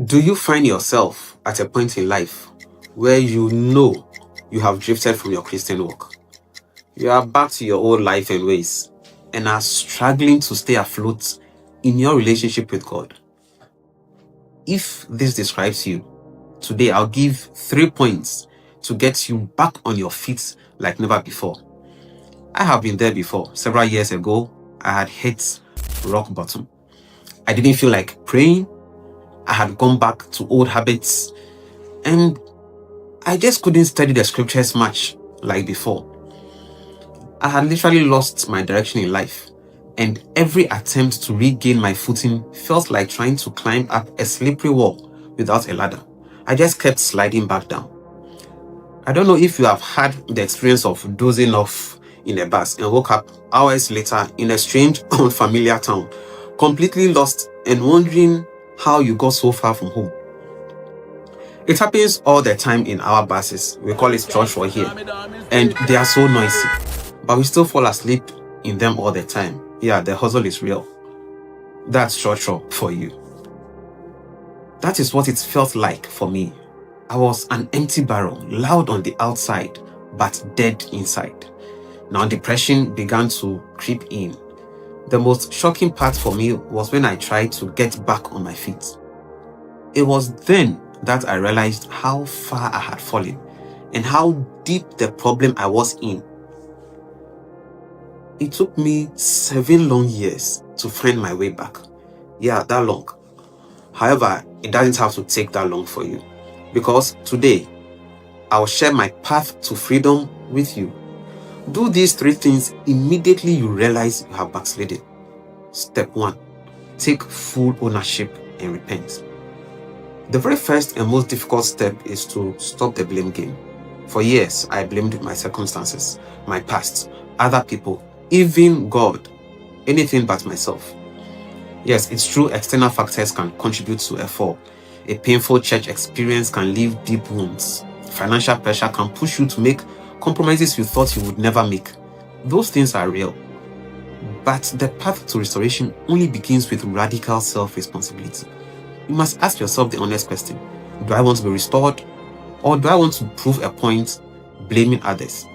Do you find yourself at a point in life where you know you have drifted from your Christian walk? You are back to your old life and ways and are struggling to stay afloat in your relationship with God? If this describes you, today I'll give 3 points to get you back on your feet like never before. I have been there before. Several years ago, I had hit rock bottom. I didn't feel like praying. I had gone back to old habits and I just couldn't study the scriptures much like before. I had literally lost my direction in life, and every attempt to regain my footing felt like trying to climb up a slippery wall without a ladder. I just kept sliding back down. I don't know if you have had the experience of dozing off in a bus and woke up hours later in a strange, unfamiliar town, completely lost and wondering how you got so far from home. It happens all the time in our buses. We call it church for here, and they are so noisy, but we still fall asleep in them all the time. Yeah, the hustle is real. That's church for you. That is what it felt like for me. I was an empty barrel, loud on the outside, but dead inside. Now depression began to creep in. The most shocking part for me was when I tried to get back on my feet. It was then that I realized how far I had fallen and how deep the problem I was in. It took me 7 long years to find my way back. Yeah, that long. However, it doesn't have to take that long for you, because today I'll share my path to freedom with you. Do these 3 things immediately you realize you have backslidden. Step 1. Take full ownership and repent. The very first and most difficult step is to stop the blame game. For years, I blamed my circumstances, my past, other people, even God, anything but myself. Yes, it's true, external factors can contribute to a fall. A painful church experience can leave deep wounds. Financial pressure can push you to make compromises you thought you would never make. Those things are real. But the path to restoration only begins with radical self-responsibility. You must ask yourself the honest question: do I want to be restored, or do I want to prove a point blaming others?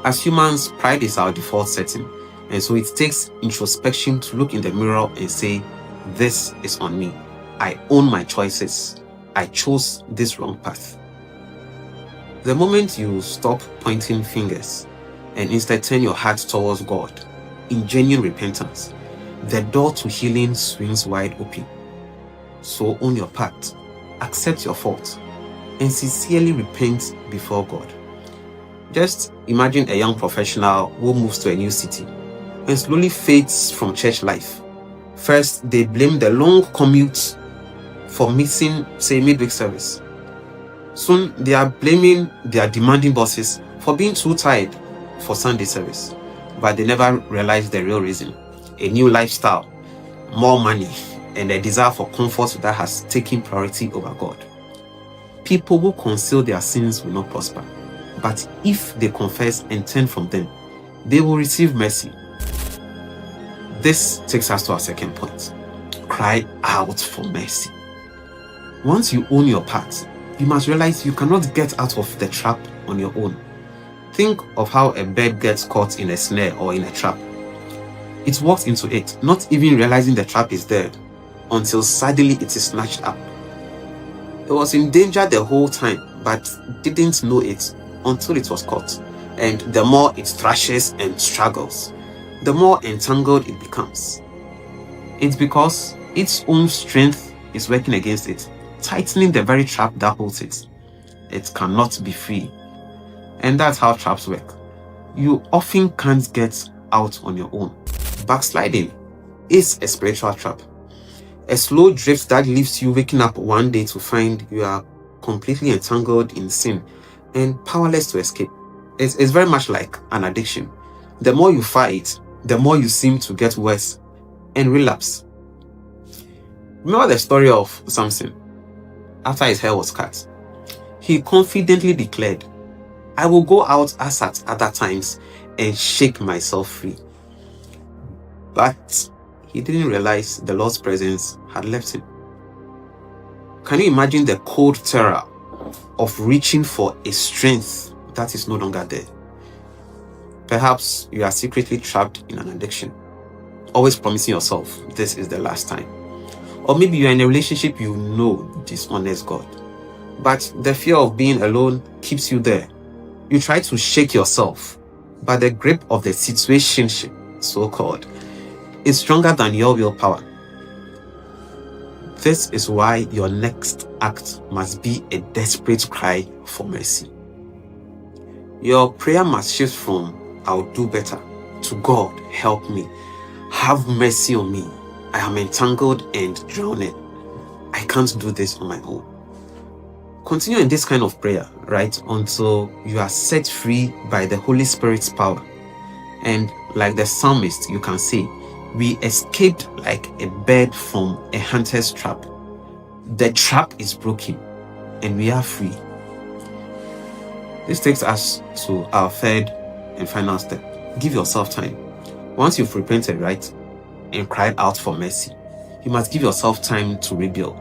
As humans, pride is our default setting, and so it takes introspection to look in the mirror and say, this is on me. I own my choices. I chose this wrong path. The moment you stop pointing fingers and instead turn your heart towards God in genuine repentance, the door to healing swings wide open. So own your part, accept your fault, and sincerely repent before God. Just imagine a young professional who moves to a new city and slowly fades from church life. First, they blame the long commute for missing, say, midweek service. Soon, they are blaming their demanding bosses for being too tired for Sunday service. But they never realize the real reason: a new lifestyle, more money, and a desire for comfort that has taken priority over God. People who conceal their sins will not prosper, but if they confess and turn from them, they will receive mercy. This takes us to our second point: cry out for mercy. Once you own your part, you must realize you cannot get out of the trap on your own. Think of how a bird gets caught in a snare or in a trap. It walks into it, not even realizing the trap is there, until suddenly it is snatched up. It was in danger the whole time, but didn't know it until it was caught. And the more it thrashes and struggles, the more entangled it becomes. It's because its own strength is working against it, tightening the very trap that holds it. It cannot be free. And that's how traps work. You often can't get out on your own. Backsliding is a spiritual trap. A slow drift that leaves you waking up one day to find you are completely entangled in sin and powerless to escape. It's very much like an addiction. The more you fight, the more you seem to get worse and relapse. Remember the story of Samson? After his hair was cut, he confidently declared, "I will go out as at other times and shake myself free." But he didn't realize the Lord's presence had left him. Can you imagine the cold terror of reaching for a strength that is no longer there? Perhaps you are secretly trapped in an addiction, always promising yourself this is the last time. Or maybe you are in a relationship you know dishonors God, but the fear of being alone keeps you there. You try to shake yourself, but the grip of the situationship, so-called, is stronger than your willpower. This is why your next act must be a desperate cry for mercy. Your prayer must shift from "I'll do better" to "God, help me. Have mercy on me. I am entangled and drowning. I can't do this on my own." Continue in this kind of prayer, right, until you are set free by the Holy Spirit's power. And like the psalmist, you can say, "We escaped like a bird from a hunter's trap. The trap is broken and we are free." This takes us to our third and final step. Give yourself time. Once you've repented, right, and cried out for mercy, you must give yourself time to rebuild.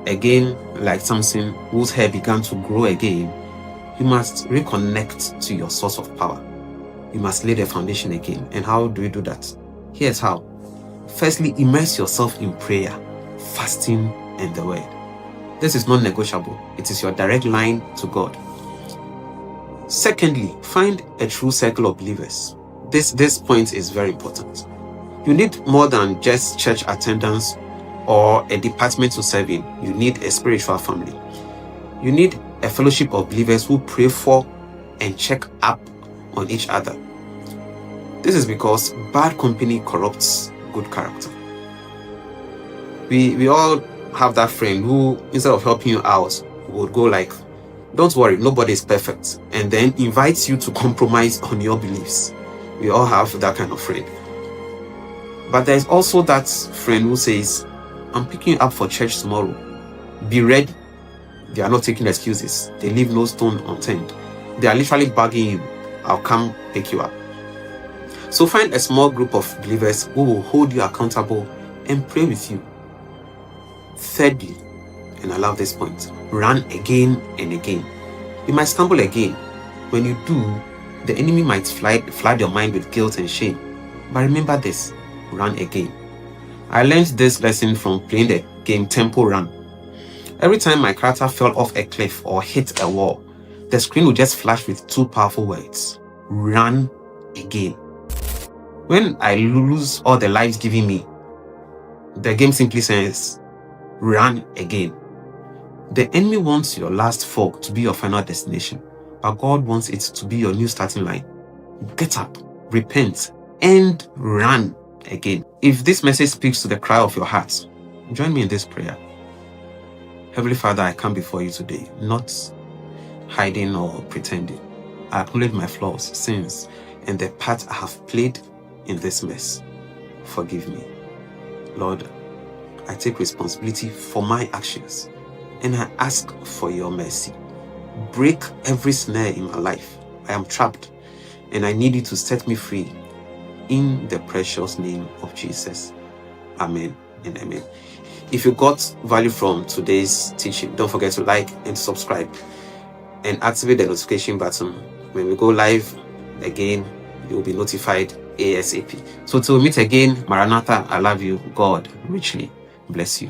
Again, like Samson, whose hair began to grow again, you must reconnect to your source of power. You must lay the foundation again. And how do you do that? Here's how. Firstly, immerse yourself in prayer, fasting, and the word. This is non-negotiable. It is your direct line to God. Secondly, find a true circle of believers. This point is very important. You need more than just church attendance or a department to serve in. You need a spiritual family. You need a fellowship of believers who pray for and check up on each other. This is because bad company corrupts good character. We all have that friend who, instead of helping you out, would go like, "Don't worry, nobody is perfect," and then invites you to compromise on your beliefs. We all have that kind of friend. But there's also that friend who says, "I'm picking you up for church tomorrow. Be ready." They are not taking excuses. They leave no stone unturned. They are literally begging you, "I'll come pick you up." So find a small group of believers who will hold you accountable and pray with you. Thirdly, and I love this point, run again and again. You might stumble again. When you do, the enemy might flood your mind with guilt and shame. But remember this, run again. I learned this lesson from playing the game Temple Run. Every time my character fell off a cliff or hit a wall, the screen would just flash with two powerful words: run again. When I lose all the lives given me, the game simply says, run again. The enemy wants your last fall to be your final destination, but God wants it to be your new starting line. Get up, repent, and run again. If this message speaks to the cry of your heart, join me in this prayer. Heavenly Father, I come before you today, not hiding or pretending. I acknowledge my flaws, sins, and the part I have played in this mess. Forgive me. Lord, I take responsibility for my actions, and I ask for your mercy. Break every snare in my life. I am trapped, and I need you to set me free. In the precious name of Jesus. Amen and amen. If you got value from today's teaching, don't forget to like and subscribe and activate the notification button. When we go live again, you will be notified ASAP. So till we meet again, Maranatha, I love you. God richly bless you.